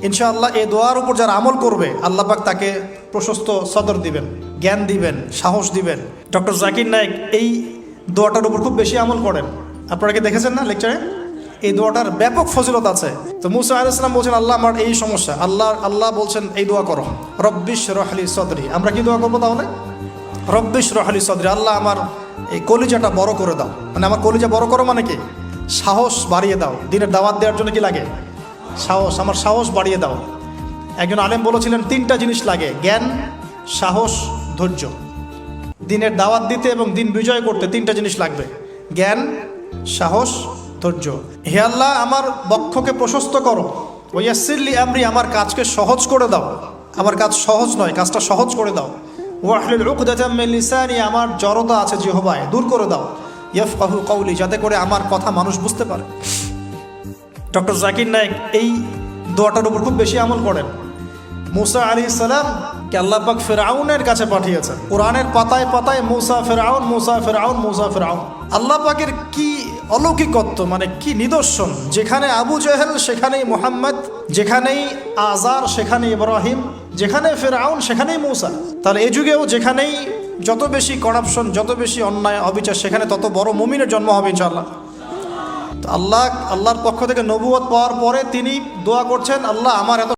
ইনশাআল্লাহ এই দোয়ার উপর যারা আমল করবে আল্লাহ পাক তাকে প্রশস্ত সদর দিবেন, জ্ঞান দিবেন, সাহস দিবেন। ডক্টর জাকির নায়েক এই দোয়াটার উপর খুব বেশি আমল করেন। আপনারা কি দেখেছেন না লেকচারে? এই দোয়াটার ব্যাপক ফজিলত আছে। তো মুসা আলাইহিস সালাম বলছেন, আল্লাহ আমার এই সমস্যা, আল্লাহ বলছেন এই দোয়া করো, রব্বিশ রহলি সদরি। আমরা কি দোয়া করবো তাহলে? রব্বিশ রহলি সদরি, আল্লাহ আমার এই কলিজাটা বড় করে দাও। মানে আমার কলিজা বড় করো মানে কি? সাহস বাড়িয়ে দাও। দিনের দাওয়াত দেওয়ার জন্য কি লাগে? সাহস। আমার সাহস বাড়িয়ে দাও। একজন আলেম বলেছিলেন 3টা জিনিস লাগে, জ্ঞান, সাহস, ধৈর্য। দিনের দাওয়াত দিতে এবং দিন বিজয় করতে 3টা জিনিস লাগবে, জ্ঞান, সাহস, ধৈর্য। হে আল্লাহ আমার বক্ষকে প্রশস্ত করো, ওয়াসসিরলি আমরি, আমার কাজকে সহজ করে দাও। আমার কাজ সহজ নয়, কাজটা সহজ করে দাও। ওয়াহলুল উকদাতাম মিন লিসানি, আমার জড়তা আছে জিহ্বায় দূর করে দাও। ইয়াফকাহু কওলি, যাতে করে আমার কথা মানুষ বুঝতে পারে। ডক্টর জাকির নায়েক এই দোয়াটার উপর খুব বেশি আমল করেন। মুসা আলাইহিস সালামকে আল্লাহ পাক ফিরআউনের কাছে পাঠিয়েছেন। কোরআনের পাতায় পাতায় মুসা ফিরআউন, মুসা ফিরআউন, মুসা ফিরআউন। আল্লাহ পাকের কি অলৌকিকত্ব, মানে কি নিদর্শন! যেখানে আবু জেহেল সেখানেই মুহাম্মদ, যেখানেই আজার সেখানে ইব্রাহিম, যেখানে ফিরআউন সেখানেই মুসা। তাহলে এই যুগেও যেখানেই যত বেশি করাপশন, যত বেশি অন্যায় অবিচার, সেখানে তত বড় মুমিনের জন্ম হবে ইনশাআল্লাহ। তো আল্লাহর পক্ষ থেকে নবুয়ত পাওয়ার পরে তিনি দোয়া করছেন, আল্লাহ আমার এত